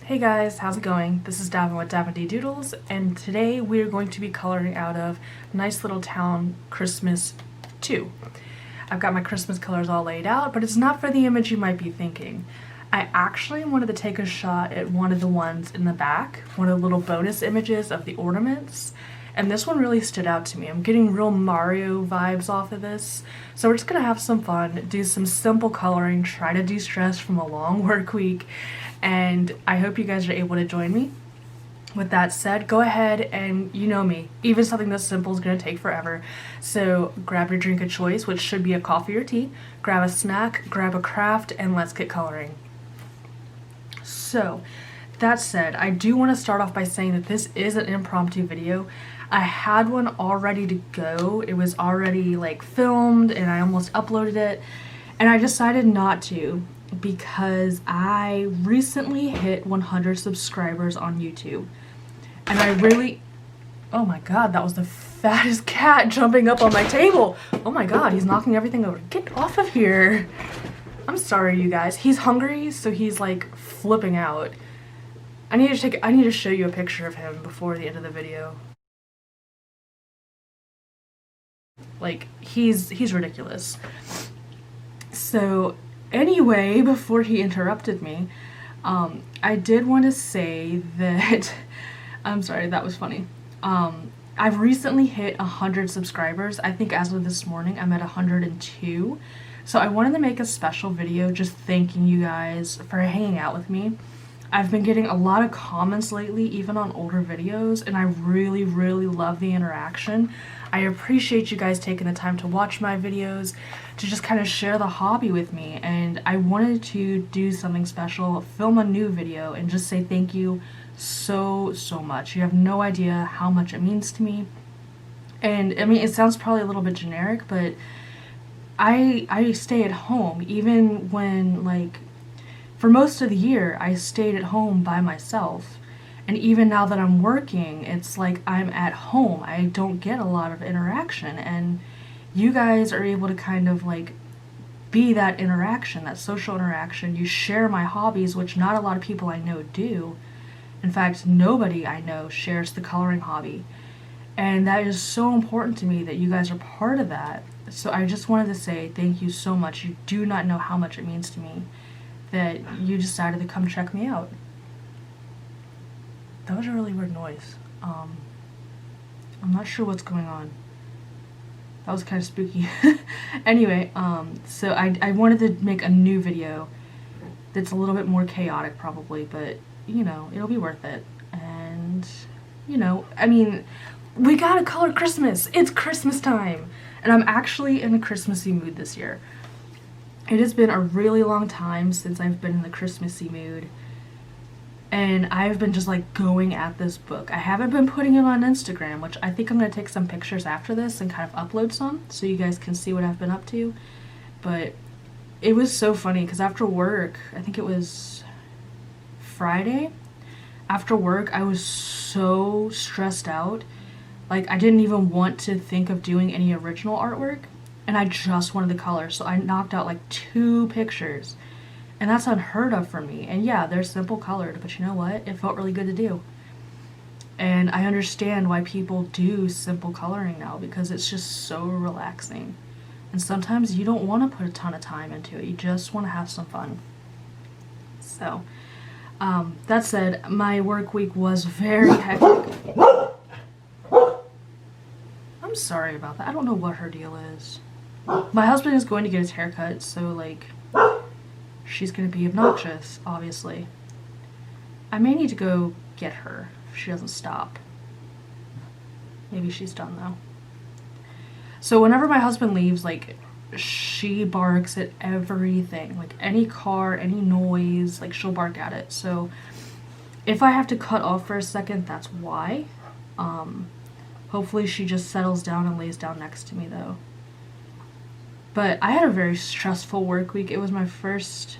Hey guys, how's it going? This is Davin with Davin D Doodles, and today we are going to be coloring out of Nice Little Town Christmas 2. I've got my Christmas colors all laid out, but it's not for the image you might be thinking. I actually wanted to take a shot at one of the ones in the back, one of the little bonus images of the ornaments, and this one really stood out to me. I'm getting real Mario vibes off of this, so we're just gonna have some fun, do some simple coloring, try to de-stress from a long work week, and I hope you guys are able to join me. With that said, go ahead and, you know me, even something this simple is going to take forever. So grab your drink of choice, which should be a coffee or tea, grab a snack, grab a craft, and let's get coloring. So that said, I do want to start off by saying that this is an impromptu video. I had one all ready to go. It was already like filmed and I almost uploaded it, and I decided not to because I recently hit 100 subscribers on YouTube, and I really, oh my god, that was the fattest cat jumping up on my table. Oh my god, he's knocking everything over. Get off of here. I'm sorry, you guys. He's hungry, so he's like flipping out. I need to show you a picture of him before the end of the video. Like, he's ridiculous. So anyway, before he interrupted me, I did want to say that, I'm sorry, that was funny. I've recently hit 100 subscribers. I think as of this morning, I'm at 102. So I wanted to make a special video just thanking you guys for hanging out with me. I've been getting a lot of comments lately, even on older videos, and I really, really love the interaction. I appreciate you guys taking the time to watch my videos, to just kind of share the hobby with me, and I wanted to do something special, film a new video, and just say thank you so much. You have no idea how much it means to me. And I mean, it sounds probably a little bit generic, but I stay at home, even when, like, for most of the year, I stayed at home by myself. And even now that I'm working, it's like I'm at home. I don't get a lot of interaction. And you guys are able to kind of like be that interaction, that social interaction. You share my hobbies, which not a lot of people I know do. In fact, nobody I know shares the coloring hobby. And that is so important to me that you guys are part of that. So I just wanted to say thank you so much. You do not know how much it means to me that you decided to come check me out. That was a really weird noise. I'm not sure what's going on. That was kind of spooky. Anyway, so I wanted to make a new video that's a little bit more chaotic probably, but you know, it'll be worth it. And you know, I mean, we gotta color Christmas. It's Christmas time. And I'm actually in a Christmassy mood this year. It has been a really long time since I've been in the Christmassy mood, and I've been just like going at this book. I haven't been putting it on Instagram, which I think I'm going to take some pictures after this and kind of upload some so you guys can see what I've been up to. But it was so funny because after work, I think it was Friday, after work I was so stressed out. Like, I didn't even want to think of doing any original artwork. And I just wanted the color, so I knocked out like 2 pictures. And that's unheard of for me. And yeah, they're simple colored, but you know what? It felt really good to do. And I understand why people do simple coloring now, because it's just so relaxing. And sometimes you don't want to put a ton of time into it. You just want to have some fun. So, that said, my work week was very hectic. I'm sorry about that. I don't know what her deal is. My husband is going to get his hair cut, so like, she's going to be obnoxious, obviously. I may need to go get her if she doesn't stop. Maybe she's done though. So whenever my husband leaves, like, she barks at everything. Like, any car, any noise, like, she'll bark at it. So if I have to cut off for a second, that's why. Hopefully she just settles down and lays down next to me though. But I had a very stressful work week. It was my first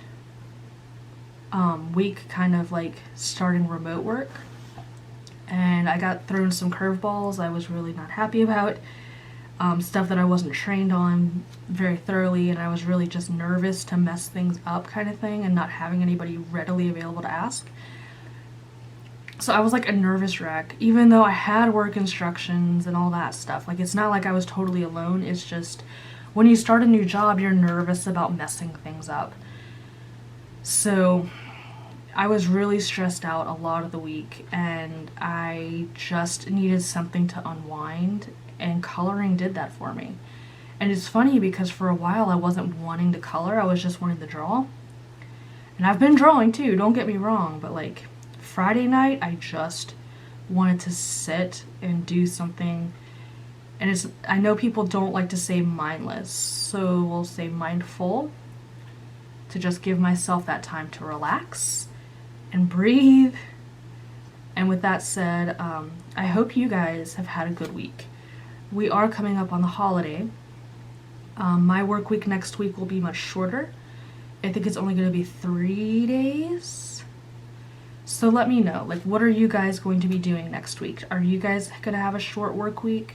week kind of like starting remote work. And I got thrown some curveballs I was really not happy about. Stuff that I wasn't trained on very thoroughly, and I was really just nervous to mess things up kind of thing and not having anybody readily available to ask. So I was like a nervous wreck, even though I had work instructions and all that stuff. Like, it's not like I was totally alone. It's just when you start a new job, you're nervous about messing things up. So I was really stressed out a lot of the week, and I just needed something to unwind, and coloring did that for me. And it's funny because for a while I wasn't wanting to color, I was just wanting to draw. And I've been drawing too, don't get me wrong, but like Friday night I just wanted to sit and do something. And I know people don't like to say mindless, so we'll say mindful, to just give myself that time to relax and breathe. And with that said, I hope you guys have had a good week. We are coming up on the holiday. My work week next week will be much shorter. I think it's only going to be 3 days. So let me know, like, what are you guys going to be doing next week? Are you guys going to have a short work week?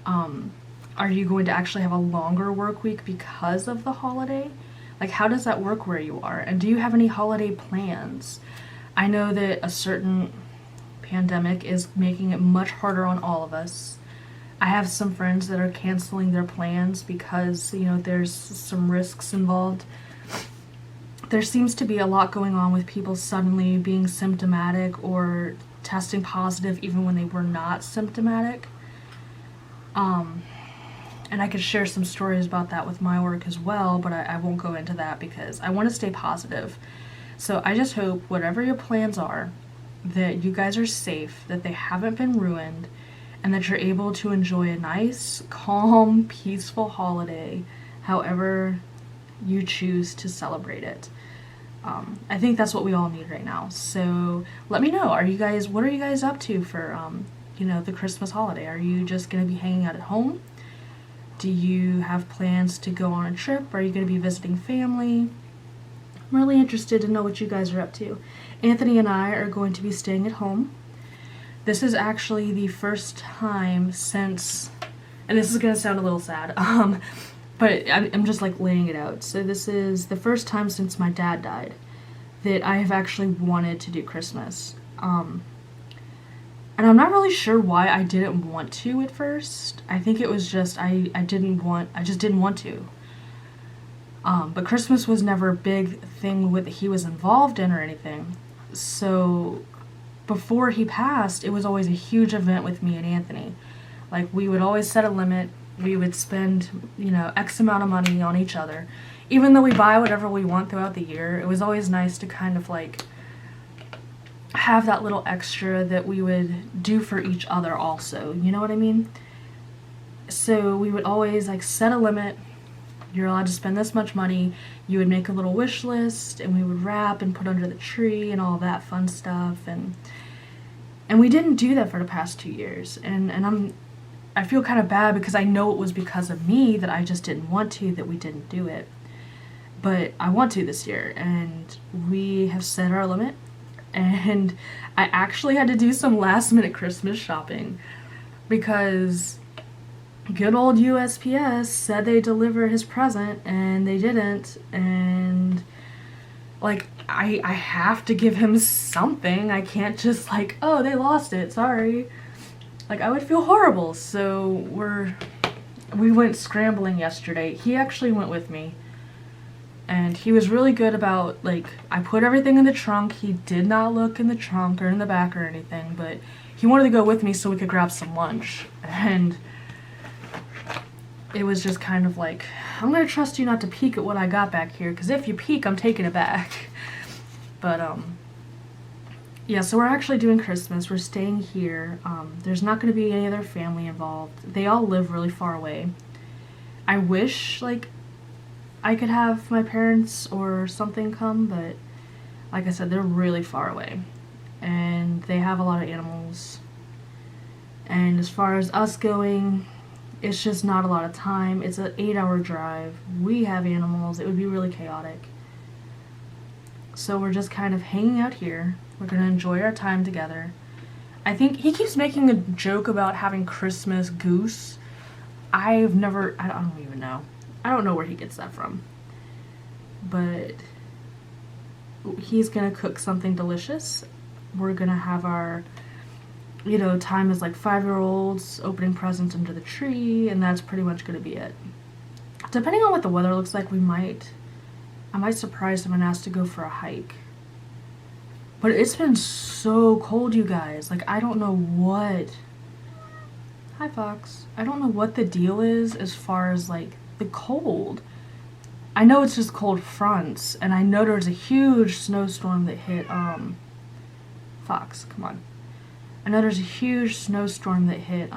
Are you going to actually have a longer work week because of the holiday? Like, how does that work where you are? And do you have any holiday plans? I know that a certain pandemic is making it much harder on all of us. I have some friends that are canceling their plans because, you know, there's some risks involved. There seems to be a lot going on with people suddenly being symptomatic or testing positive even when they were not symptomatic. And I could share some stories about that with my work as well, but I won't go into that because I want to stay positive. So I just hope whatever your plans are, that you guys are safe, that they haven't been ruined, and that you're able to enjoy a nice, calm, peaceful holiday, however you choose to celebrate it. I think that's what we all need right now. So let me know, what are you guys up to for, you know, the Christmas holiday? Are you just going to be hanging out at home? Do you have plans to go on a trip? Are you going to be visiting family? I'm really interested to know what you guys are up to. Anthony and I are going to be staying at home. This is actually the first time since, and this is going to sound a little sad, but I'm just like laying it out. So this is the first time since my dad died that I have actually wanted to do Christmas. And I'm not really sure why I didn't want to at first. I think it was just I just didn't want to. But Christmas was never a big thing that he was involved in or anything. So before he passed, it was always a huge event with me and Anthony. Like, we would always set a limit. We would spend, you know, X amount of money on each other. Even though we buy whatever we want throughout the year, it was always nice to kind of like have that little extra that we would do for each other also, you know what I mean? So we would always like set a limit. You're allowed to spend this much money. You would make a little wish list, and we would wrap and put under the tree and all that fun stuff. And we didn't do that for the past 2 years. And I feel kind of bad because I know it was because of me that I just didn't want to, that we didn't do it. But I want to this year, and we have set our limit. And I actually had to do some last minute Christmas shopping because good old USPS said they deliver his present and they didn't. And like, I have to give him something. I can't just like, oh, they lost it, sorry. Like, I would feel horrible. So we went scrambling yesterday. He actually went with me. And he was really good about, like, I put everything in the trunk. He did not look in the trunk or in the back or anything, but he wanted to go with me so we could grab some lunch. And it was just kind of like, I'm going to trust you not to peek at what I got back here, because if you peek, I'm taking it back. But, yeah, so we're actually doing Christmas. We're staying here. There's not going to be any other family involved. They all live really far away. I wish, like, I could have my parents or something come, but like I said, they're really far away. And they have a lot of animals. And as far as us going, it's just not a lot of time. It's an 8-hour drive. We have animals. It would be really chaotic. So we're just kind of hanging out here. We're going to enjoy our time together. I think he keeps making a joke about having Christmas goose. I don't even know. I don't know where he gets that from. But he's going to cook something delicious. we're gonna have our, you know, time as like 5-year-olds opening presents under the tree, and that's pretty much gonna be it. Depending on what the weather looks like, I might surprise him and ask to go for a hike. But it's been so cold, you guys. Like, I don't know what... Hi, Fox. I don't know what the deal is as far as, like, the cold. I know it's just cold fronts, and I know there's a huge snowstorm that hit, Fox, come on. I know there's a huge snowstorm that hit,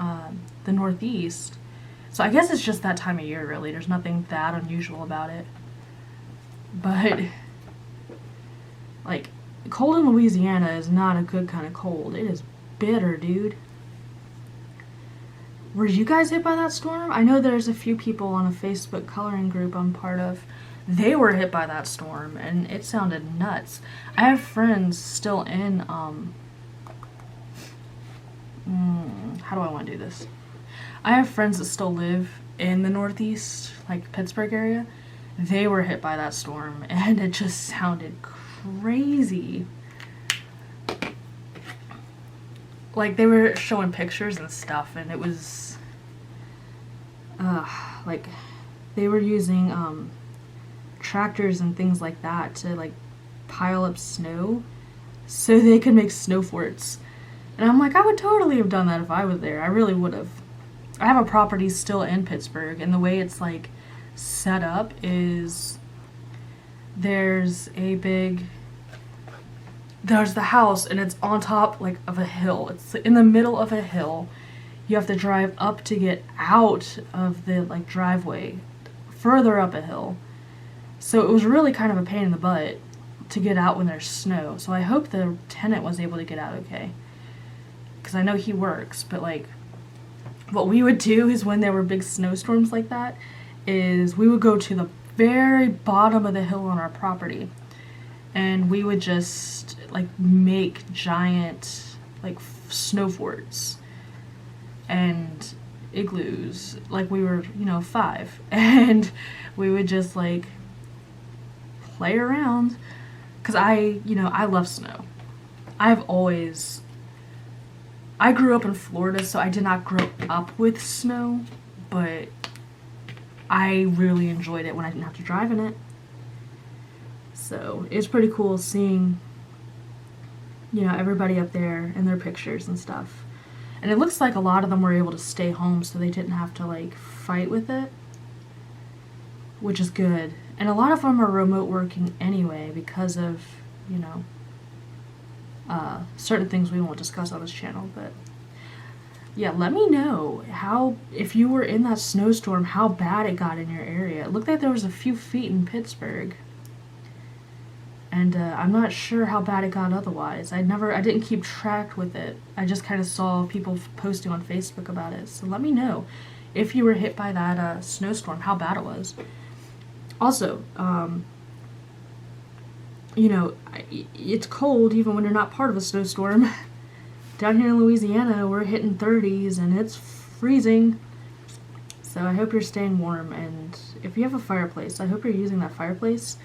the Northeast. So I guess it's just that time of year, really. There's nothing that unusual about it. But, like, cold in Louisiana is not a good kind of cold. It is bitter, dude. Were you guys hit by that storm? I know there's a few people on a Facebook coloring group I'm part of. They were hit by that storm, and it sounded nuts. I have friends still in, how do I want to do this? I have friends that still live in the Northeast, like Pittsburgh area. They were hit by that storm, and it just sounded crazy. Like, they were showing pictures and stuff, and it was, like, they were using, tractors and things like that to, like, pile up snow so they could make snow forts. And I'm like, I would totally have done that if I was there. I really would have. I have a property still in Pittsburgh, and the way it's, like, set up is there's the house, and it's on top, like, of a hill. It's in the middle of a hill. You have to drive up to get out of the, like, driveway, further up a hill. So it was really kind of a pain in the butt to get out when there's snow. So I hope the tenant was able to get out okay. Because I know he works, but, like, what we would do is when there were big snowstorms like that, is we would go to the very bottom of the hill on our property, and we would just, like, make giant, like, snow forts and igloos, like we were, you know, 5, and we would just, like, play around, because I love snow. I grew up in Florida, so I did not grow up with snow, but I really enjoyed it when I didn't have to drive in it. So it's pretty cool seeing, you know, everybody up there and their pictures and stuff. And it looks like a lot of them were able to stay home so they didn't have to, like, fight with it, which is good. And a lot of them are remote working anyway because of, you know, certain things we won't discuss on this channel. But yeah, let me know if you were in that snowstorm, how bad it got in your area. It looked like there was a few feet in Pittsburgh. And I'm not sure how bad it got otherwise. I didn't keep track with it. I just kind of saw people posting on Facebook about it. So let me know if you were hit by that snowstorm, how bad it was. Also, you know, it's cold even when you're not part of a snowstorm. Down here in Louisiana, we're hitting 30s and it's freezing. So I hope you're staying warm, and if you have a fireplace, I hope you're using that fireplace,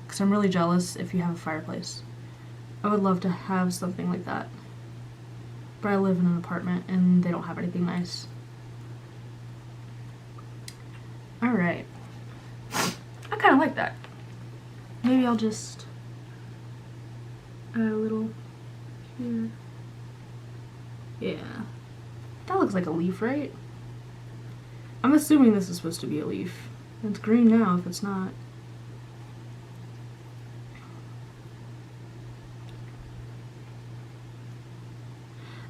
because I'm really jealous if you have a fireplace. I would love to have something like that. But I live in an apartment and they don't have anything nice. Alright. I kind of like that. Maybe I'll just add a little here. Yeah. That looks like a leaf, right? I'm assuming this is supposed to be a leaf. It's green now if it's not.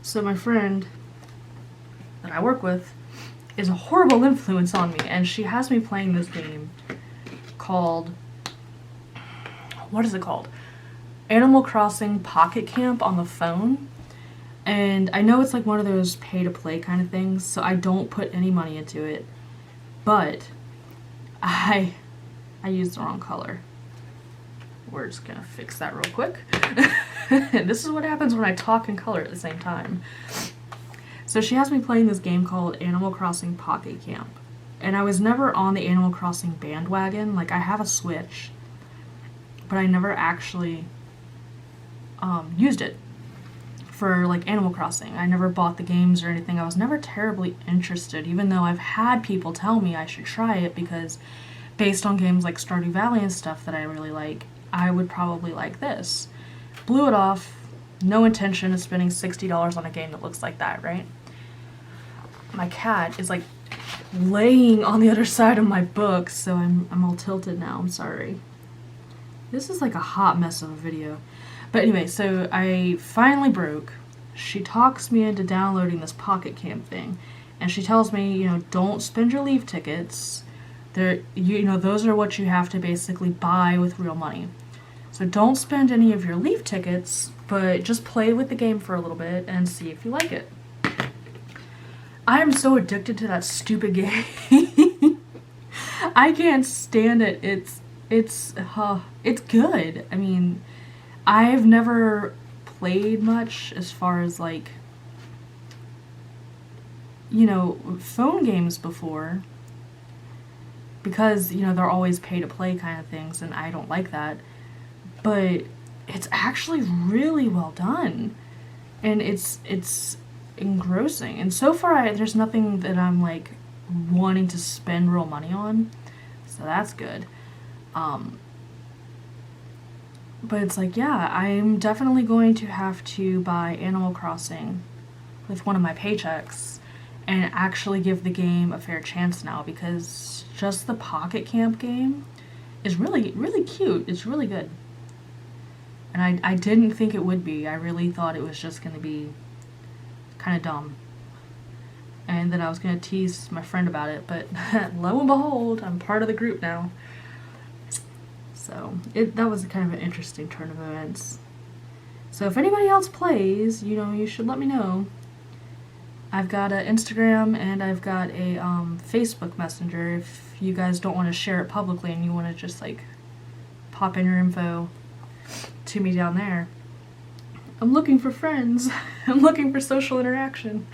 So my friend that I work with is a horrible influence on me, and she has me playing this game called, what is it called? Animal Crossing Pocket Camp on the phone. And I know it's like one of those pay-to-play kind of things, so I don't put any money into it. But I used the wrong color. We're just gonna fix that real quick. This is what happens when I talk and color at the same time. So she has me playing this game called Animal Crossing Pocket Camp. And I was never on the Animal Crossing bandwagon. Like, I have a Switch, but I never actually used it. for like Animal Crossing. I never bought the games or anything. I was never terribly interested, even though I've had people tell me I should try it because based on games like Stardew Valley and stuff that I really like, I would probably like this. Blew it off. No intention of spending $60 on a game that looks like that, right? My cat is like laying on the other side of my book, so I'm all tilted now. I'm sorry. This is like a hot mess of a video. But anyway, so I finally broke. She talks me into downloading this Pocket Camp thing, and she tells me, you know, don't spend your leave tickets. You know, those are what you have to basically buy with real money. So don't spend any of your leave tickets, but just play with the game for a little bit and see if you like it. I am so addicted to that stupid game. I can't stand it. It's good. I mean, I've never played much as far as like, you know, phone games before because, you know, they're always pay to play kind of things and I don't like that. But it's actually really well done. And it's engrossing. And so far there's nothing that I'm like wanting to spend real money on. So that's good. But it's like, yeah, I'm definitely going to have to buy Animal Crossing with one of my paychecks and actually give the game a fair chance now because just the Pocket Camp game is really, really cute. It's really good. And I didn't think it would be. I really thought it was just going to be kind of dumb. And then I was going to tease my friend about it, but lo and behold, I'm part of the group now. So that was kind of an interesting turn of events. So if anybody else plays, you know, you should let me know. I've got an Instagram and I've got a Facebook Messenger if you guys don't want to share it publicly and you want to just like pop in your info to me down there. I'm looking for friends. I'm looking for social interaction.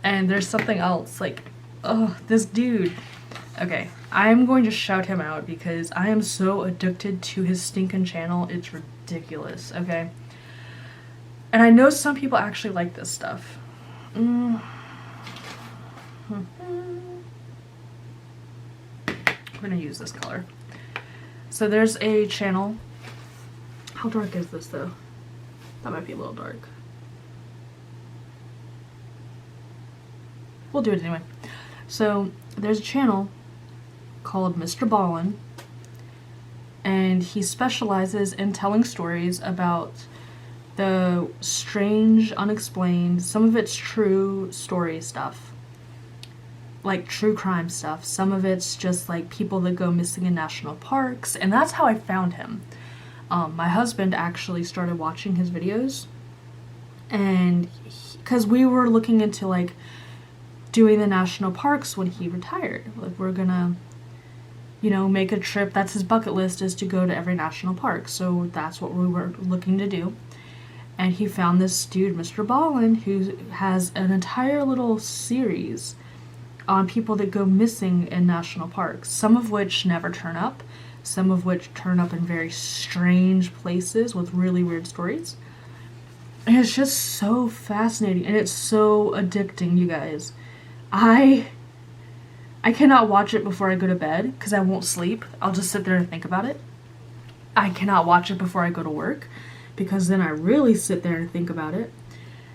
And there's something else, like, oh, this dude. Okay, I'm going to shout him out because I am so addicted to his stinking channel. It's ridiculous, okay? And I know some people actually like this stuff. I'm gonna use this color. So there's a channel. How dark is this though? That might be a little dark. We'll do it anyway. So there's a channel called Mr. Ballin, and he specializes in telling stories about the strange, unexplained, some of it's true story stuff, like true crime stuff. Some of it's just like people that go missing in national parks, and that's how I found him. My husband actually started watching his videos, and because we were looking into like doing the national parks when he retired. Like we're gonna, you know, make a trip. That's his bucket list, is to go to every national park. So that's what we were looking to do. And he found this dude, Mr. Ballin, who has an entire little series on people that go missing in national parks, some of which never turn up, some of which turn up in very strange places with really weird stories. And it's just so fascinating, and it's so addicting, you guys. I cannot watch it before I go to bed because I won't sleep. I'll just sit there and think about it. I cannot watch it before I go to work because then I really sit there and think about it.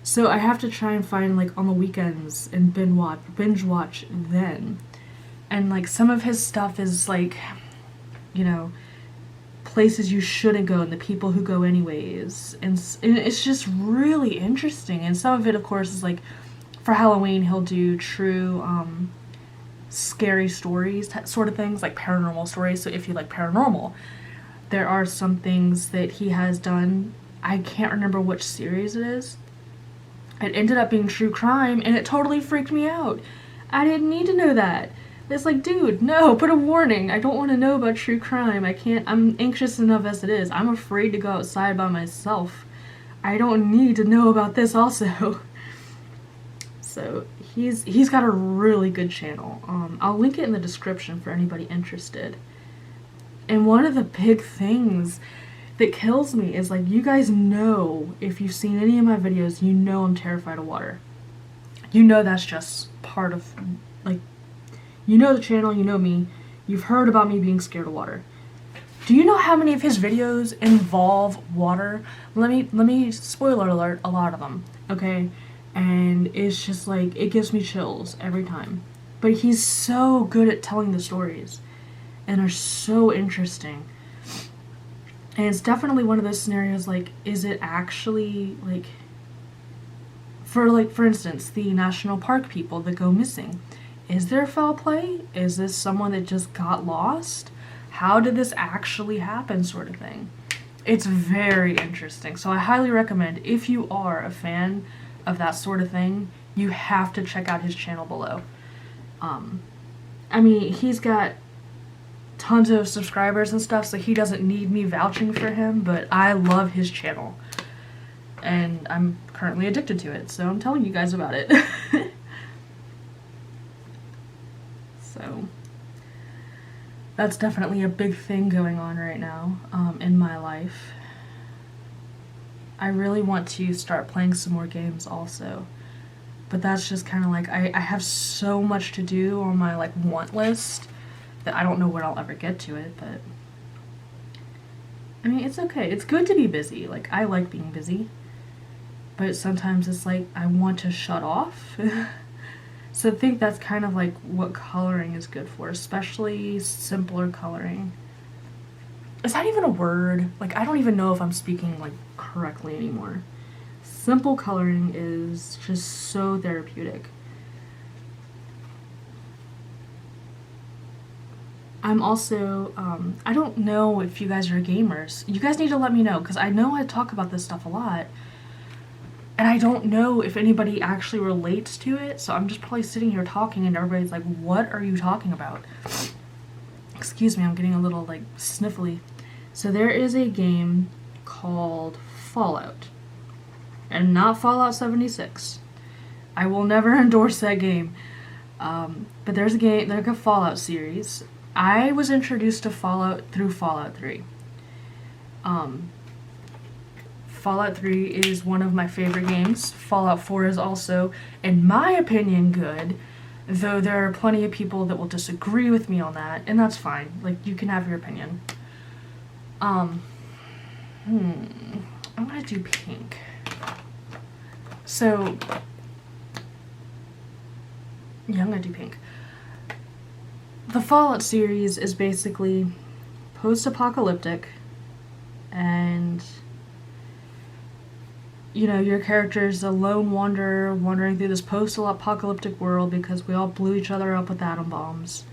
So I have to try and find like on the weekends and binge watch then. And like some of his stuff is like, you know, places you shouldn't go and the people who go anyways. And it's just really interesting. And some of it, of course, is like for Halloween he'll do true scary stories sort of things, like paranormal stories. So if you like paranormal, there are some things that he has done. I can't remember which series it is. It ended up being true crime and it totally freaked me out. I didn't need to know that. It's like, dude, no, put a warning. I don't want to know about true crime. I can't, I'm anxious enough as it is. I'm afraid to go outside by myself. I don't need to know about this also. So he's got a really good channel. I'll link it in the description for anybody interested. And one of the big things that kills me is, like, you guys know, if you've seen any of my videos, you know I'm terrified of water. You know that's just part of, like, you know the channel, you know me, you've heard about me being scared of water. Do you know how many of his videos involve water? Let me spoiler alert, a lot of them, okay? And it's just like, it gives me chills every time. But he's so good at telling the stories, and are so interesting. And it's definitely one of those scenarios, like, is it actually, like, for instance, the national park people that go missing. Is there foul play? Is this someone that just got lost? How did this actually happen, sort of thing? It's very interesting. So I highly recommend, if you are a fan of that sort of thing, you have to check out his channel below. I mean, he's got tons of subscribers and stuff, so he doesn't need me vouching for him, but I love his channel. And I'm currently addicted to it, so I'm telling you guys about it. So that's definitely a big thing going on right now in my life. I really want to start playing some more games also, but that's just kind of like, I have so much to do on my, like, want list that I don't know when I'll ever get to it, but I mean, it's okay. It's good to be busy. Like, I like being busy, but sometimes it's like I want to shut off. So I think that's kind of like what coloring is good for, especially simpler coloring. Is that even a word? Like, I don't even know if I'm speaking, like, correctly anymore. Simple coloring is just so therapeutic. I'm also, I don't know if you guys are gamers. You guys need to let me know, because I know I talk about this stuff a lot, and I don't know if anybody actually relates to it, so I'm just probably sitting here talking and everybody's like, what are you talking about? Excuse me, I'm getting a little, like, sniffly. So there is a game called Fallout, and not Fallout 76. I will never endorse that game. But there's a game, like a Fallout series. I was introduced to Fallout through Fallout 3. Fallout 3 is one of my favorite games. Fallout 4 is also, in my opinion, good, though there are plenty of people that will disagree with me on that, and that's fine. Like, you can have your opinion. I'm gonna do pink. So, yeah, I'm gonna do pink. The Fallout series is basically post-apocalyptic, and you know, your character's a lone wanderer wandering through this post-apocalyptic world because we all blew each other up with atom bombs.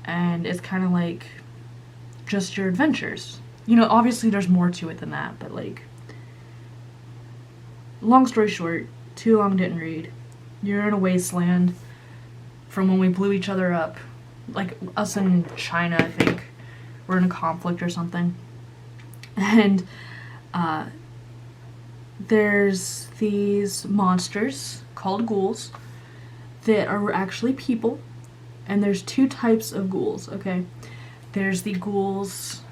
And it's kind of like just your adventures. You know, obviously there's more to it than that, but, like, long story short, too long didn't read. You're in a wasteland from when we blew each other up. Like, us in China, I think. We're in a conflict or something. And, there's these monsters called ghouls that are actually people, and there's two types of ghouls, okay? There's the ghouls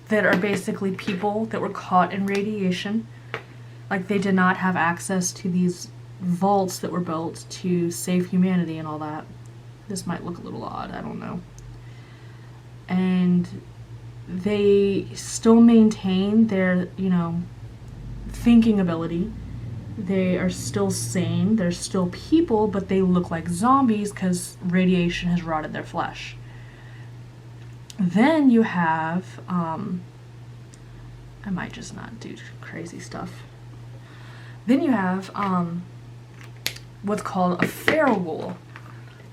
that are basically people that were caught in radiation, like they did not have access to these vaults that were built to save humanity and all that. This might look a little odd, I don't know. And they still maintain their, you know, thinking ability. They are still sane, they're still people, but they look like zombies because radiation has rotted their flesh. Then you have, I might just not do crazy stuff. Then you have what's called a feral ghoul.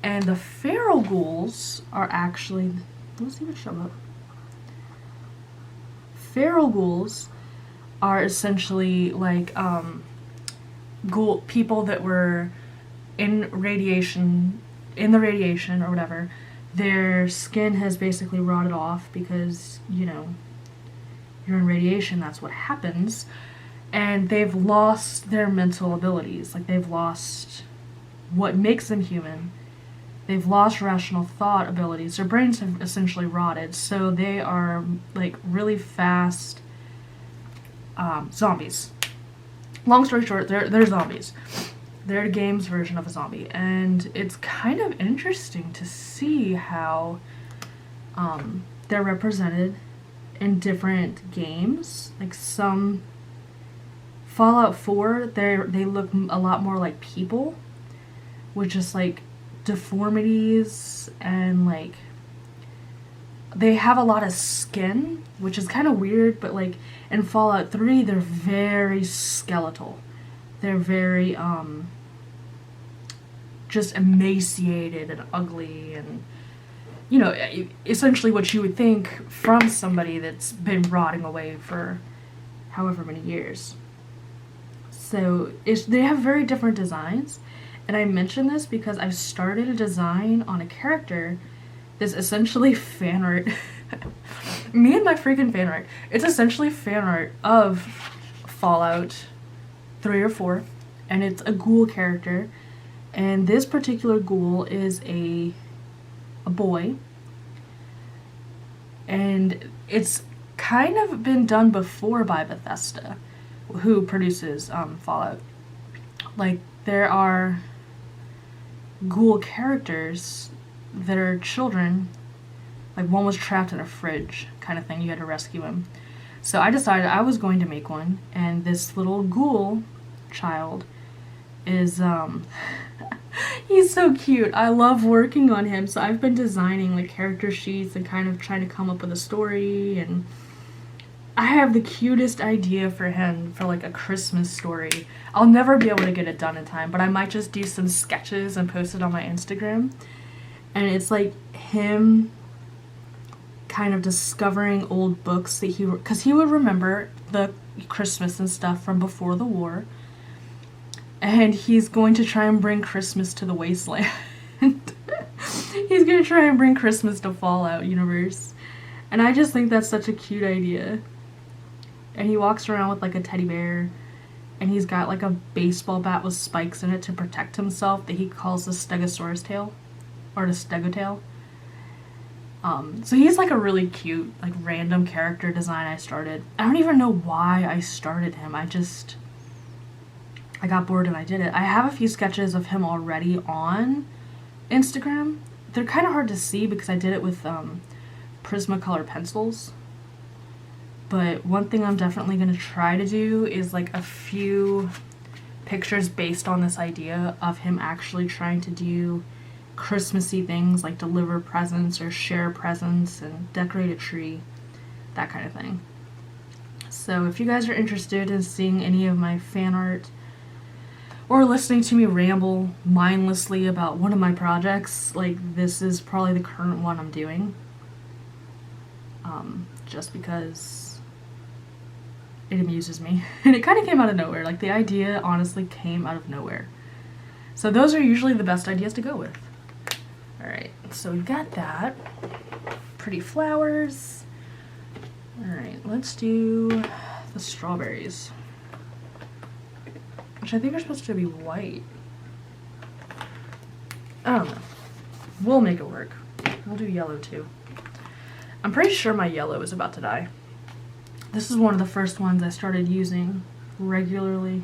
And the feral ghouls are actually, let's see what show up. Feral ghouls are essentially like people that were in the radiation or whatever. Their skin has basically rotted off because, you know, you're in radiation, that's what happens. And they've lost their mental abilities. Like, they've lost what makes them human. They've lost rational thought abilities. Their brains have essentially rotted, so they are, like, really fast zombies. Long story short, they're zombies. They're a game's version of a zombie, and it's kind of interesting to see how they're represented in different games. Like some Fallout 4, they look a lot more like people, with just like deformities, and like they have a lot of skin, which is kind of weird, but like in Fallout 3 they're very skeletal. They're very just emaciated and ugly, and you know, essentially what you would think from somebody that's been rotting away for however many years. So they have very different designs, and I mention this because I've started a design on a character that's essentially fan art. Me and my freaking fan art. It's essentially fan art of Fallout 3 or 4, and it's a ghoul character, and this particular ghoul is a boy, and it's kind of been done before by Bethesda, who produces Fallout. Like, there are ghoul characters that are children. Like, one was trapped in a fridge kind of thing. You had to rescue him. So I decided I was going to make one, and this little ghoul child is he's so cute. I love working on him. So I've been designing like character sheets and kind of trying to come up with a story, and I have the cutest idea for him for like a Christmas story. I'll never be able to get it done in time, but I might just do some sketches and post it on my Instagram. And it's like him kind of discovering old books that because he would remember the Christmas and stuff from before the war. And he's going to try and bring Christmas to the wasteland. He's going to try and bring Christmas to Fallout universe. And I just think that's such a cute idea. And he walks around with like a teddy bear, and he's got like a baseball bat with spikes in it to protect himself that he calls the Stegosaurus tail, or the Stegotail. So he's like a really cute, like random character design I started. I don't even know why I started him. I got bored and I did it. I have a few sketches of him already on Instagram. They're kind of hard to see because I did it with Prismacolor pencils. But one thing I'm definitely going to try to do is like a few pictures based on this idea of him actually trying to do Christmassy things, like deliver presents or share presents and decorate a tree, that kind of thing. So if you guys are interested in seeing any of my fan art or listening to me ramble mindlessly about one of my projects, like this is probably the current one I'm doing. Just because it amuses me. And it kind of came out of nowhere. Like the idea honestly came out of nowhere. So those are usually the best ideas to go with. Alright, so we've got that. Pretty flowers. Alright, let's do the strawberries, which I think are supposed to be white. I don't know. We'll make it work. We'll do yellow too. I'm pretty sure my yellow is about to die. This is one of the first ones I started using regularly.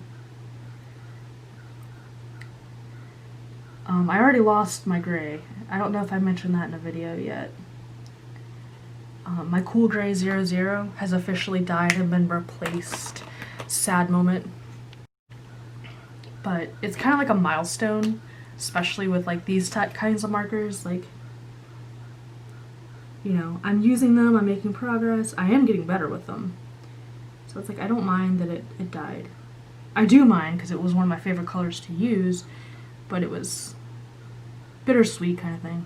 I already lost my gray. I don't know if I mentioned that in a video yet. My cool gray 00 has officially died and been replaced. Sad moment. But it's kind of like a milestone, especially with like these kinds of markers. Like, you know, I'm using them, I'm making progress, I am getting better with them. So it's like, I don't mind that it died. I do mind because it was one of my favorite colors to use, but it was bittersweet kind of thing.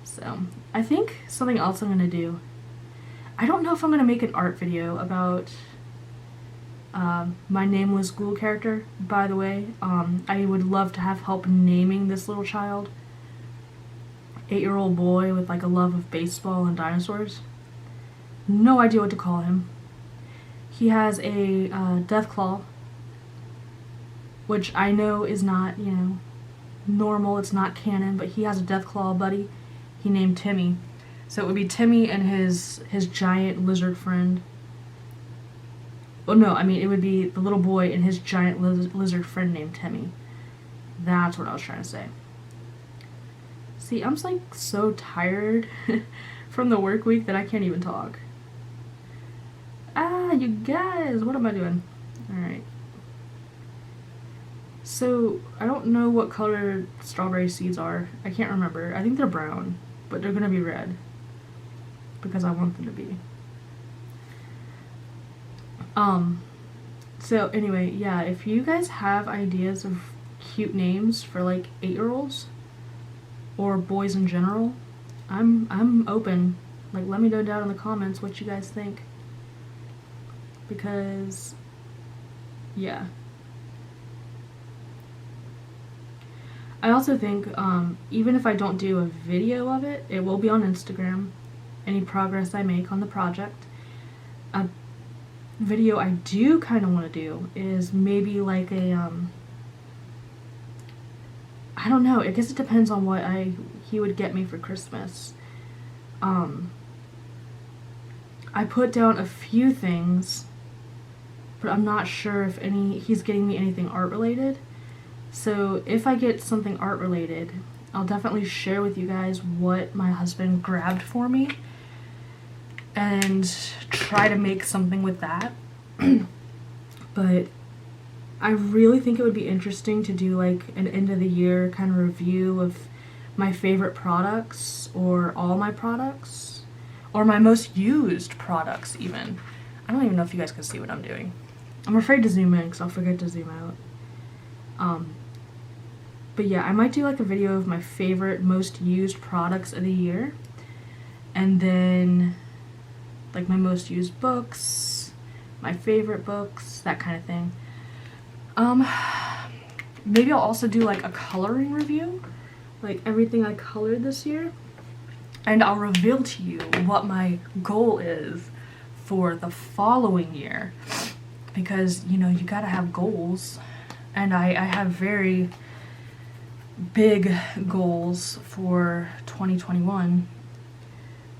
So I think something else I'm going to do, I don't know if I'm going to make an art video about my nameless ghoul character, by the way. I would love to have help naming this little child. 8-year-old boy with like a love of baseball and dinosaurs. No idea what to call him. He has a death claw, which I know is not, you know, normal, it's not canon, but he has a death claw buddy he named Timmy. So it would be Timmy and his giant lizard friend. Oh no, I mean it would be the little boy and his giant lizard friend named Timmy. That's what I was trying to say. See, I'm just like so tired from the work week that I can't even talk. Ah, you guys, what am I doing? Alright. So, I don't know what color strawberry seeds are. I can't remember. I think they're brown, but they're gonna be red. Because I want them to be. So anyway, yeah, if you guys have ideas of cute names for like 8-year-olds or boys in general, I'm open. Like, let me know down in the comments what you guys think. Because, yeah. I also think, even if I don't do a video of it, it will be on Instagram. Any progress I make on the project. A video I do kind of want to do is maybe like a, I don't know, I guess it depends on what he would get me for Christmas. I put down a few things, but I'm not sure if he's getting me anything art related. So if I get something art related, I'll definitely share with you guys what my husband grabbed for me and try to make something with that. But I really think it would be interesting to do like an end of the year kind of review of my favorite products, or all my products, or my most used products even. I don't even know if you guys can see what I'm doing. I'm afraid to zoom in because I'll forget to zoom out. But yeah, I might do like a video of my favorite, most used products of the year. And then like my most used books, my favorite books, that kind of thing. Maybe I'll also do like a coloring review, like everything I colored this year. And I'll reveal to you what my goal is for the following year. Because, you know, you gotta have goals. And I have very big goals for 2021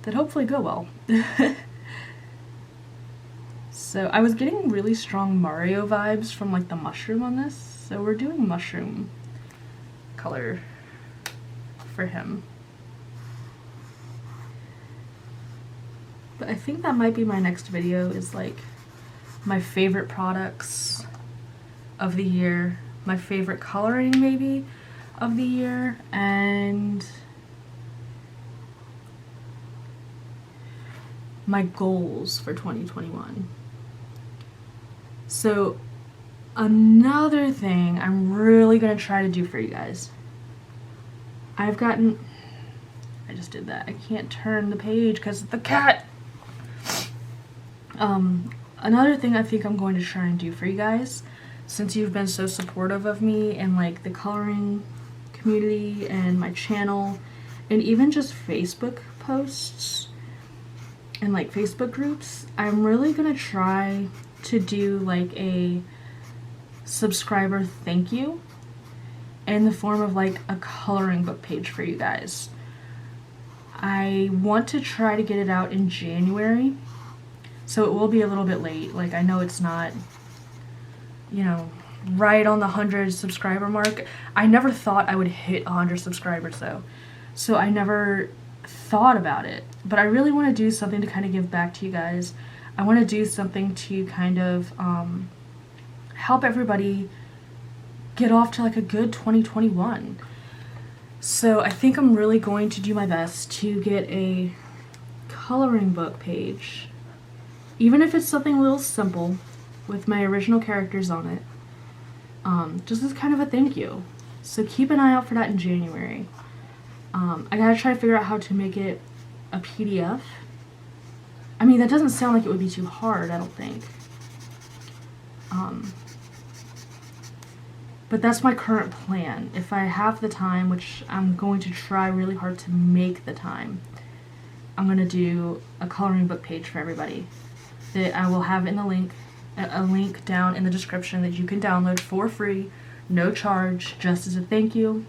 that hopefully go well. So I was getting really strong Mario vibes from like the mushroom on this, so we're doing mushroom color for him. But I think that might be my next video, is like my favorite products of the year, my favorite coloring maybe of the year, and my goals for 2021. So another thing I'm really gonna try to do for you guys, I just did that. I can't turn the page because of the cat. Another thing I think I'm going to try and do for you guys, since you've been so supportive of me and like the coloring community and my channel, and even just Facebook posts and like Facebook groups, I'm really gonna try to do like a subscriber thank you in the form of like a coloring book page for you guys. I want to try to get it out in January, so it will be a little bit late. Like, I know it's not, you know, right on the 100 subscriber mark. I never thought I would hit 100 subscribers though, so I never thought about it. But I really want to do something to kind of give back to you guys. I want to do something to kind of help everybody get off to like a good 2021. So I think I'm really going to do my best to get a coloring book page, even if it's something a little simple with my original characters on it, just as kind of a thank you. So keep an eye out for that in January. I gotta try to figure out how to make it a PDF. I mean, that doesn't sound like it would be too hard, I don't think. But that's my current plan. If I have the time, which I'm going to try really hard to make the time, I'm going to do a coloring book page for everybody that I will have in the link, a link down in the description that you can download for free, no charge, just as a thank you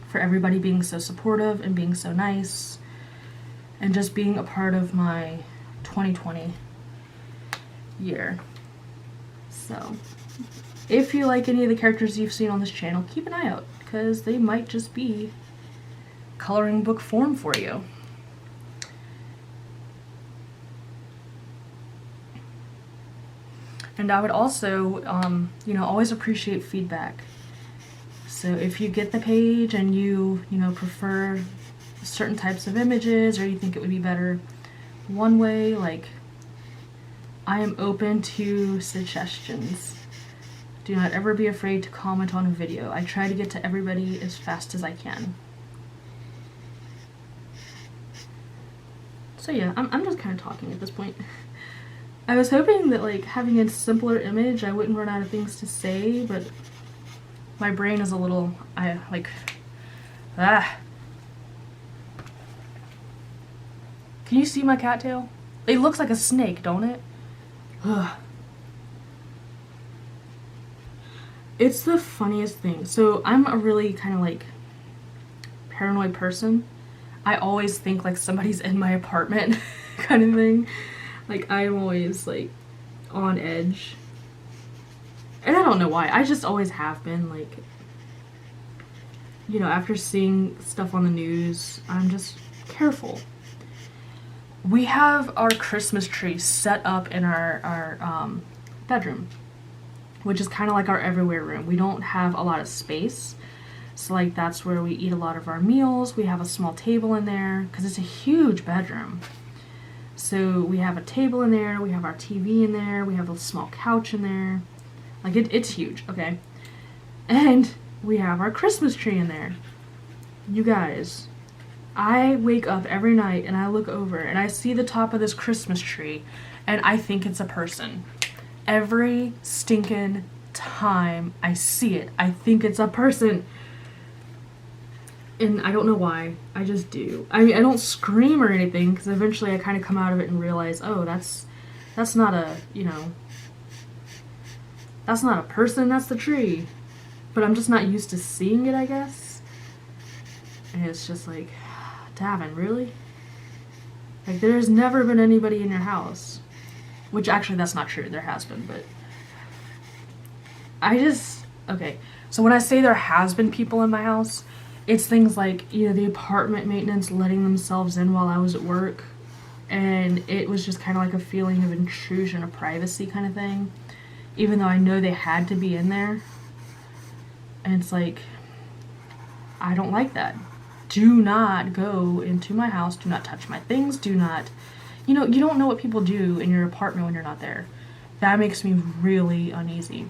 for everybody being so supportive and being so nice. and just being a part of my 2020 year. So if you like any of the characters you've seen on this channel, keep an eye out, because they might just be coloring book form for you. And I would also, you know, always appreciate feedback. So if you get the page and you know, prefer certain types of images, or you think it would be better one way, like, I am open to suggestions. Do not ever be afraid to comment on a video. I try to get to everybody as fast as I can. So yeah, I'm just kind of talking at this point. I was hoping that, like, having a simpler image, I wouldn't run out of things to say, but my brain is a little, Can you see my cattail? It looks like a snake, don't it? Ugh. It's the funniest thing. So I'm a really kind of like paranoid person. I always think like somebody's in my apartment kind of thing. Like, I'm always like on edge. And I don't know why. I just always have been. Like, you know, after seeing stuff on the news, I'm just careful. We have our Christmas tree set up in our bedroom, which is kind of like our everywhere room. We don't have a lot of space. So like, that's where we eat a lot of our meals. We have a small table in there because it's a huge bedroom. So we have a table in there, we have our TV in there, we have a small couch in there. Like, it's huge, okay? And we have our Christmas tree in there. You guys, I wake up every night and I look over and I see the top of this Christmas tree and I think it's a person. Every stinking time I see it, I think it's a person. And I don't know why, I just do. I mean, I don't scream or anything, because eventually I kind of come out of it and realize, oh, that's not a, you know, that's not a person, that's the tree. But I'm just not used to seeing it, I guess. And it's just like, Davin, really? Like, there's never been anybody in your house. Which, actually, that's not true, there has been, but I just, okay. So when I say there has been people in my house, it's things like, you know, the apartment maintenance letting themselves in while I was at work, and it was just kind of like a feeling of intrusion of privacy kind of thing, even though I know they had to be in there. And it's like, I don't like that. Do not go into my house, do not touch my things, do not, you know, you don't know what people do in your apartment when you're not there. That makes me really uneasy.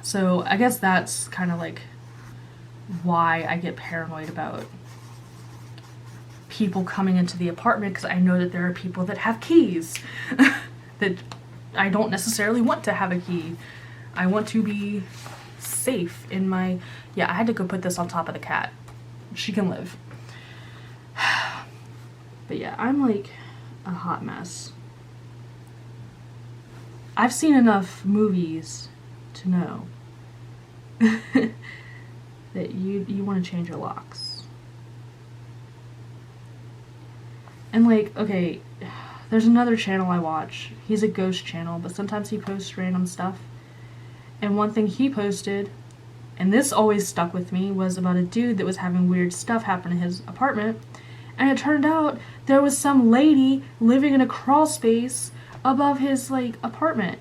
So I guess that's kind of like why I get paranoid about people coming into the apartment, because I know that there are people that have keys that I don't necessarily want to have a key. I want to be safe in my, yeah, I had to go put this on top of the cat. She can live. But yeah, I'm like a hot mess. I've seen enough movies to know that you want to change your locks. And like, okay, there's another channel I watch. He's a ghost channel, but sometimes he posts random stuff. And one thing he posted, and this always stuck with me, was about a dude that was having weird stuff happen in his apartment. And it turned out there was some lady living in a crawl space above his like apartment.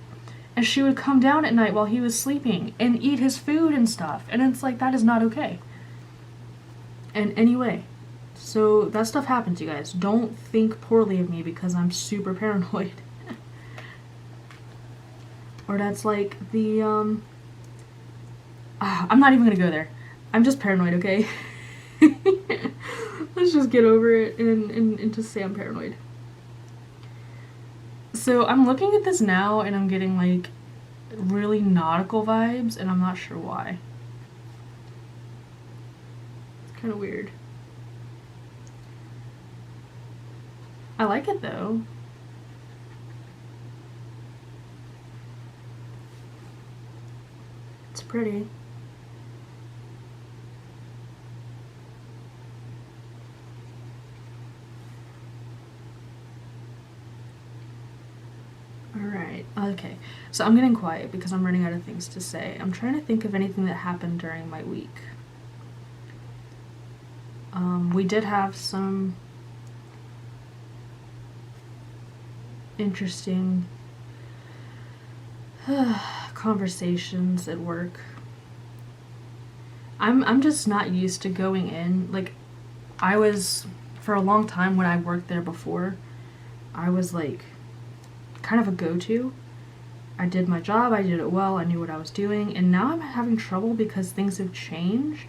And she would come down at night while he was sleeping and eat his food and stuff. And it's like, that is not okay. And anyway, so that stuff happens, you guys. Don't think poorly of me because I'm super paranoid. Or that's like the, I'm not even gonna go there. I'm just paranoid, okay? Let's just get over it and just say I'm paranoid. So I'm looking at this now and I'm getting like really nautical vibes and I'm not sure why. It's kind of weird. I like it though. It's pretty. Alright, okay. So I'm getting quiet because I'm running out of things to say. I'm trying to think of anything that happened during my week. We did have some interesting conversations at work. I'm just not used to going in. Like, I was, for a long time when I worked there before, I was like kind of a go-to. I did my job, I did it well, I knew what I was doing, and now I'm having trouble because things have changed.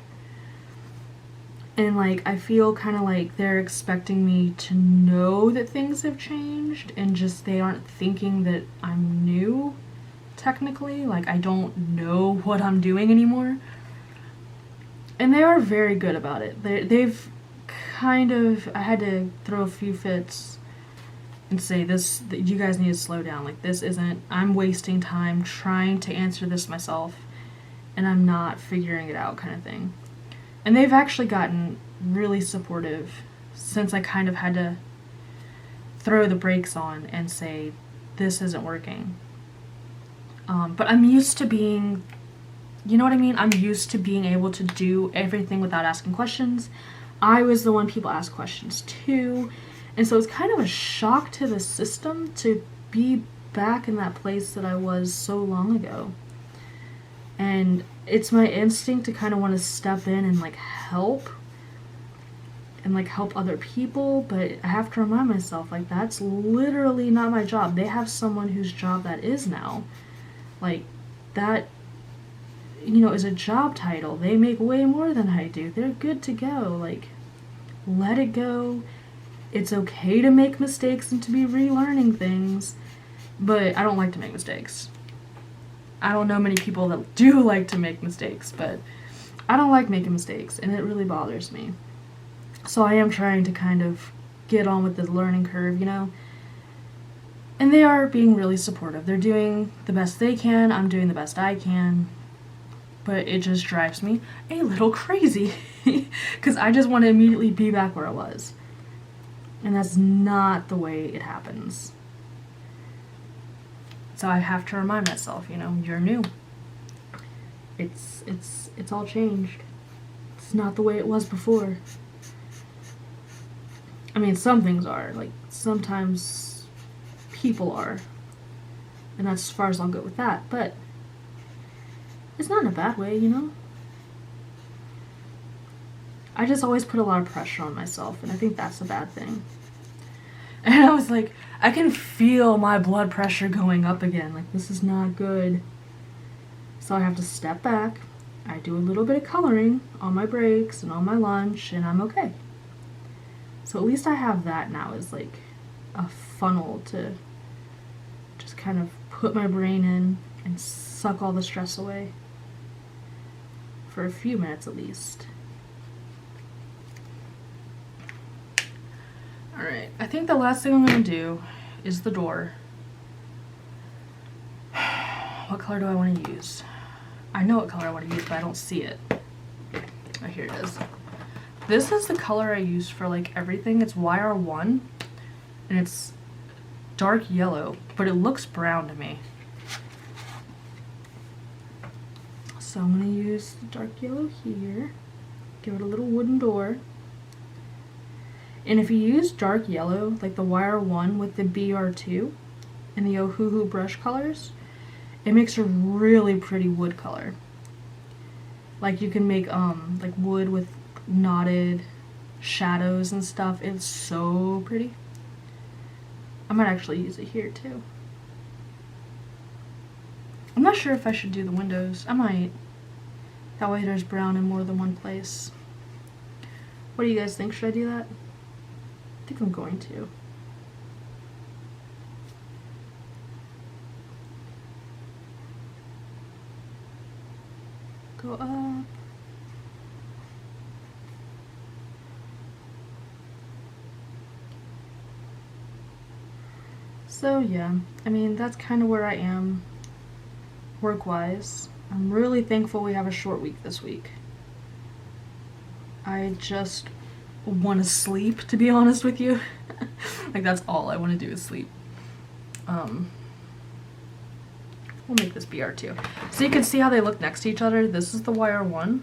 And like, I feel kind of like they're expecting me to know that things have changed, and just they aren't thinking that I'm new, technically. Like, I don't know what I'm doing anymore. And they are very good about it. They've kind of, I had to throw a few fits and say, this, you guys need to slow down. Like, this isn't, I'm wasting time trying to answer this myself, and I'm not figuring it out, kind of thing. And they've actually gotten really supportive since I kind of had to throw the brakes on and say, this isn't working. But I'm used to being, you know what I mean? I'm used to being able to do everything without asking questions. I was the one people asked questions to. And so it's kind of a shock to the system to be back in that place that I was so long ago. And it's my instinct to kind of want to step in and like help and like help other people, but I have to remind myself, like, that's literally not my job. They have someone whose job that is now. Like, that, you know, is a job title. They make way more than I do. They're good to go. Like, let it go. It's okay to make mistakes and to be relearning things, but I don't like to make mistakes. I don't know many people that do like to make mistakes, but I don't like making mistakes, and it really bothers me. So I am trying to kind of get on with the learning curve, you know? And they are being really supportive. They're doing the best they can, I'm doing the best I can, but it just drives me a little crazy because I just want to immediately be back where I was. And that's not the way it happens. So I have to remind myself, you know, you're new. It's all changed. It's not the way it was before. I mean, some things are. Like, sometimes people are. And that's as far as I'll go with that. But it's not in a bad way, you know? I just always put a lot of pressure on myself, and I think that's a bad thing. And I was like, I can feel my blood pressure going up again. Like, this is not good. So I have to step back. I do a little bit of coloring on my breaks and on my lunch, and I'm okay. So at least I have that now as like a funnel to just kind of put my brain in and suck all the stress away. For a few minutes at least. Alright, I think the last thing I'm going to do is the door. What color do I want to use? I know what color I want to use, but I don't see it. Oh, here it is. This is the color I use for like everything. It's YR1, and it's dark yellow, but it looks brown to me. So I'm going to use the dark yellow here. Give it a little wooden door. And if you use dark yellow, like the YR1 with the BR2 and the OHUHU Brush colors, it makes a really pretty wood color. Like, you can make like wood with knotted shadows and stuff. It's so pretty. I might actually use it here too. I'm not sure if I should do the windows. I might. That way there's brown in more than one place. What do you guys think? Should I do that? I think I'm going to. Go up. So yeah, I mean, that's kind of where I am work-wise. I'm really thankful we have a short week this week. I just want to sleep, to be honest with you. Like, that's all I want to do is sleep. We'll make this BR2. So you can see how they look next to each other. This is the YR1.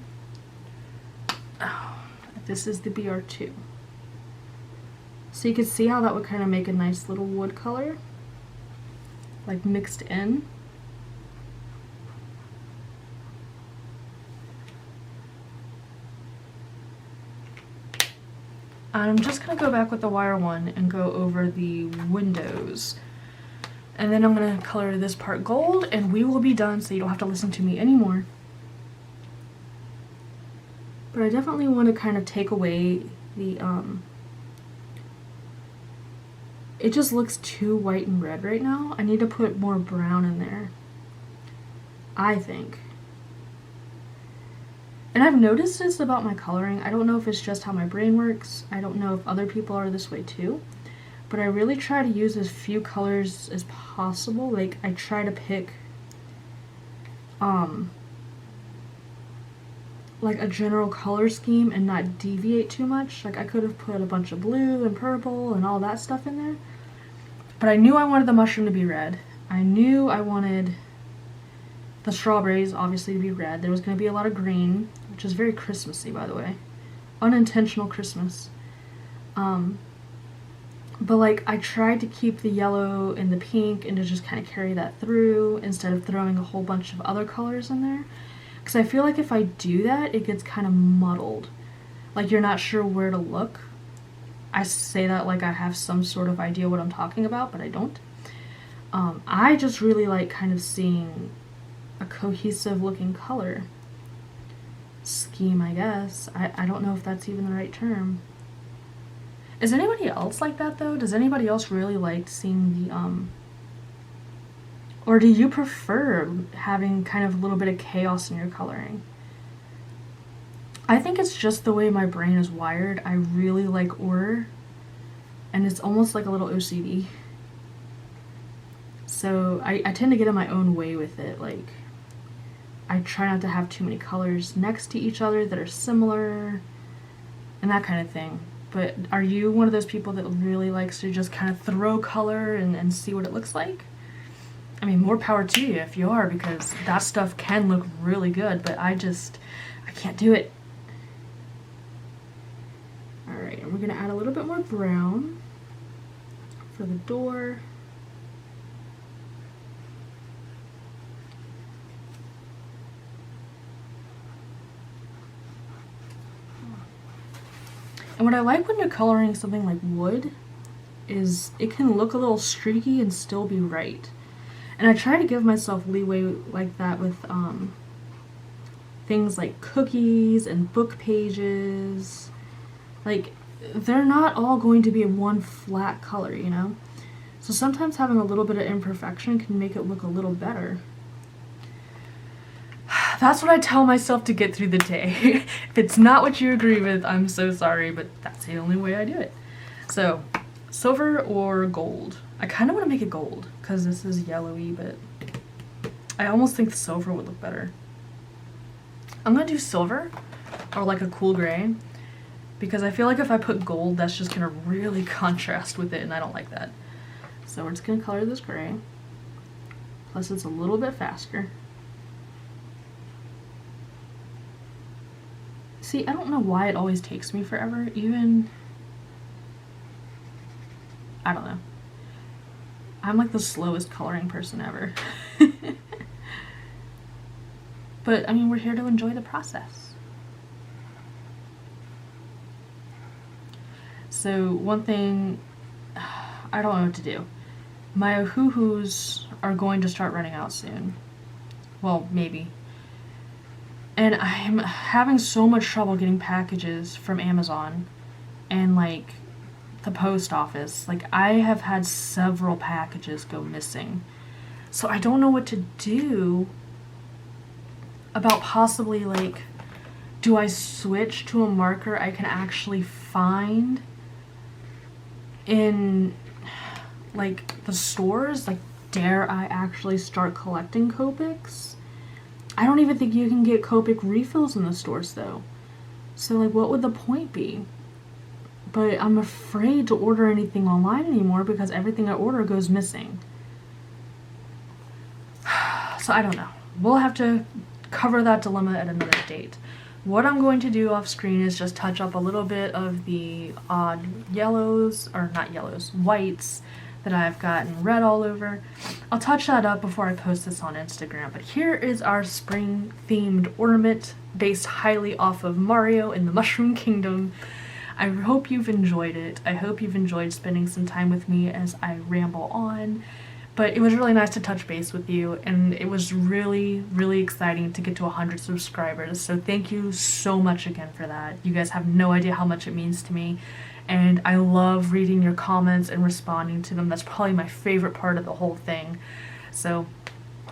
Oh, this is the BR2. So you can see how that would kind of make a nice little wood color, like mixed in. I'm just going to go back with the YR1 and go over the windows. And then I'm going to color this part gold and we will be done so you don't have to listen to me anymore. But I definitely want to kind of take away the, it just looks too white and red right now. I need to put more brown in there, I think. And I've noticed this about my coloring. I don't know if it's just how my brain works. I don't know if other people are this way too. But I really try to use as few colors as possible. Like, I try to pick, like a general color scheme and not deviate too much. Like, I could have put a bunch of blue and purple and all that stuff in there. But I knew I wanted the mushroom to be red. I knew I wanted the strawberries, obviously, to be red. There was going to be a lot of green, which is very Christmassy, by the way. Unintentional Christmas. But, like, I tried to keep the yellow and the pink and to just kind of carry that through instead of throwing a whole bunch of other colors in there. Because I feel like if I do that, it gets kind of muddled. Like, you're not sure where to look. I say that like I have some sort of idea what I'm talking about, but I don't. I just really like kind of seeing a cohesive looking color scheme, I guess. I don't know if that's even the right term. Is anybody else like that though? Does anybody else really like seeing the or do you prefer having kind of a little bit of chaos in your coloring? I think it's just the way my brain is wired. I really like order, and it's almost like a little OCD. So I tend to get in my own way with it. Like, I try not to have too many colors next to each other that are similar and that kind of thing. But are you one of those people that really likes to just kind of throw color and see what it looks like? I mean, more power to you if you are, because that stuff can look really good, but I can't do it. Alright, and we're going to add a little bit more brown for the door. And what I like when you're coloring something like wood is it can look a little streaky and still be right. And I try to give myself leeway like that with things like cookies and book pages. Like, they're not all going to be one flat color, you know? So sometimes having a little bit of imperfection can make it look a little better. That's what I tell myself to get through the day. If it's not what you agree with, I'm so sorry, but that's the only way I do it. So, silver or gold? I kind of want to make it gold, because this is yellowy, but I almost think the silver would look better. I'm going to do silver, or like a cool gray, because I feel like if I put gold, that's just going to really contrast with it, and I don't like that. So we're just going to color this gray. Plus it's a little bit faster. See, I don't know why it always takes me forever, even, I don't know. I'm like the slowest coloring person ever. But, I mean, we're here to enjoy the process. So, one thing, I don't know what to do. My OHUHUs are going to start running out soon. Well, maybe. And I'm having so much trouble getting packages from Amazon and, like, the post office. Like, I have had several packages go missing. So I don't know what to do about possibly, like, do I switch to a marker I can actually find in, like, the stores? Like, dare I actually start collecting Copics? I don't even think you can get Copic refills in the stores, though. So, like, what would the point be? But I'm afraid to order anything online anymore because everything I order goes missing. So I don't know. We'll have to cover that dilemma at another date. What I'm going to do off screen is just touch up a little bit of the odd yellows, or not yellows, whites that I've gotten red all over. I'll touch that up before I post this on Instagram, but here is our spring themed ornament based highly off of Mario in the Mushroom Kingdom. I hope you've enjoyed it. I hope you've enjoyed spending some time with me as I ramble on. But it was really nice to touch base with you, and it was really, really exciting to get to 100 subscribers. So thank you so much again for that. You guys have no idea how much it means to me, and I love reading your comments and responding to them. That's probably my favorite part of the whole thing. So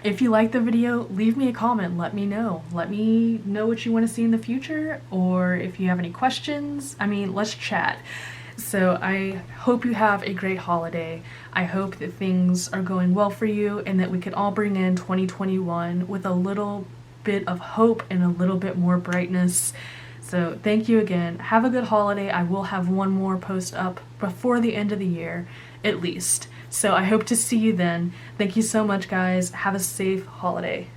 if you like the video, leave me a comment. Let me know. Let me know what you want to see in the future, or if you have any questions. I mean, let's chat. So I hope you have a great holiday. I hope that things are going well for you and that we can all bring in 2021 with a little bit of hope and a little bit more brightness. So thank you again. Have a good holiday. I will have one more post up before the end of the year, at least. So I hope to see you then. Thank you so much, guys. Have a safe holiday.